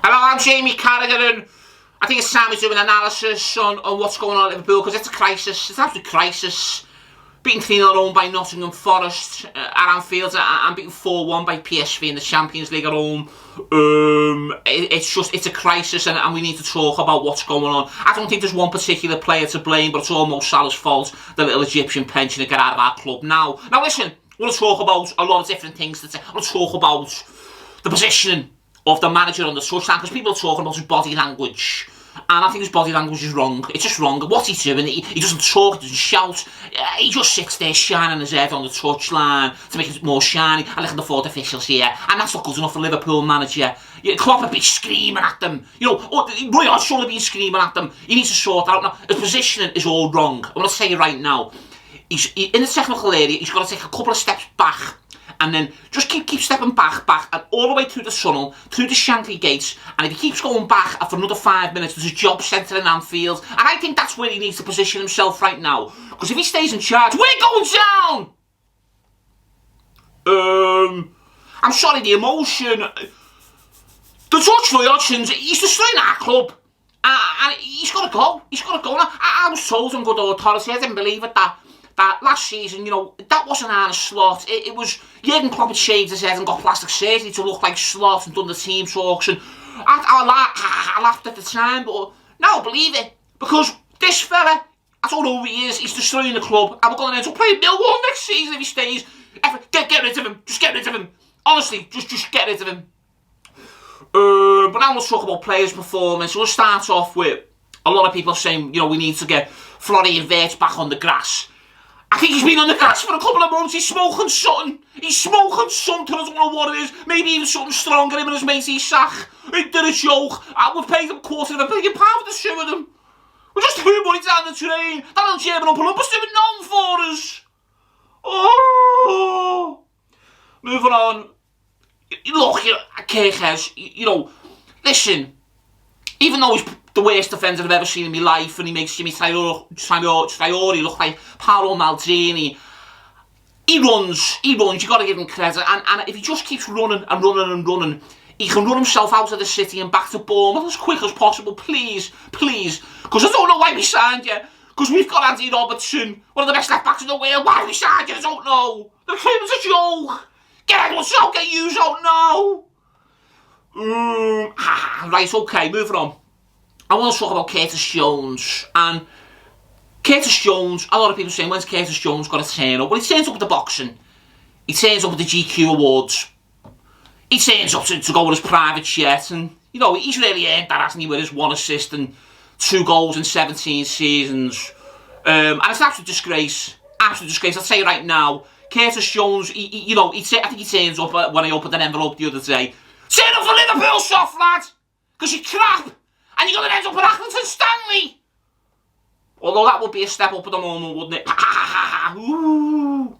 Hello, I'm Jamie Carragher, and I think it's time we do an analysis on what's going on at Liverpool, because it's a crisis. It's an absolute crisis. Beaten 3-0 at home by Nottingham Forest at Anfield, and beaten 4-1 by PSV in the Champions League at home. It's a crisis, and we need to talk about what's going on. I don't think there's one particular player to blame, but it's almost Salah's fault. The little Egyptian pensioner get out of our club now. Now listen, we're going to talk about a lot of different things today. We're going to talk about the positioning of the manager on the touchline, because people are talking about his body language, and I think his body language is wrong. It's just wrong. What's he doing? He doesn't talk, he doesn't shout. He just sits there shining his head on the touchline to make it more shiny. I look at the fourth officials here, and that's not good enough for Liverpool manager. Klopp would be screaming at them. You know, Roy Hodgson should have been screaming at them. He needs to sort that out now. His positioning is all wrong. I'm going to say it right now. He's in the technical area. He's got to take a couple of steps back, and then just keep stepping back, and all the way through the tunnel, through the Shankly gates, and if he keeps going back for another 5 minutes, there's a job centre in Anfield, and I think that's where he needs to position himself right now, because if he stays in charge, we're going down! I'm sorry, the emotion, the touch Roy Hodgson, he's destroying our club, and he's got to go, now. I was told on good authority, I didn't believe it, that last season, you know, that wasn't Arne's slot. It was Jurgen Klopp had shaved his head and got plastic surgery to look like slot and done the team talks, and I laughed at the time, but now I believe it, because this fella, I don't know who he is, he's destroying the club, and we're going to end up playing Millwall next season if he stays. Get rid of him, just get rid of him. Honestly, just get rid of him. But now we'll talk about players' performance. We'll start off with a lot of people saying, you know, we need to get Florian Wirtz back on the grass. I think he's been on the grass for a couple of months. He's smoking something. I don't know what it is. Maybe even something stronger. Him and his mate Isaac. He did a joke. We've paid him £250 million for the two of them. We're just putting money down the drain. That little German Olympus doing none for us. Oh. Moving on. Look, Carragher, you know, listen. Even though he's the worst defender I've ever seen in my life, and he makes Jimmy Traore look like Paolo Maldini. He runs, you got to give him credit, and if he just keeps running, he can run himself out of the city and back to Bournemouth as quick as possible, please, because I don't know why we signed you, because we've got Andy Robertson, one of the best left-backs in the world. Why we signed you, I don't know. The claim was a joke. Get you, don't know. Right, okay, moving on. I want to talk about Curtis Jones, and Curtis Jones, a lot of people saying, when's Curtis Jones got to turn up? Well, he turns up at the boxing, he turns up at the GQ Awards, he turns up to go with his private jet, and, you know, he's really earned that, hasn't he, with his 1 assist and 2 goals in 17 seasons, and it's an absolute disgrace, I'll say it right now. Curtis Jones, I think he turns up when I opened an envelope the other day. Turn up for Liverpool, soft lad, because you're crap. And you're going to end up at Accrington Stanley. Although that would be a step up at the moment, wouldn't it? Ooh.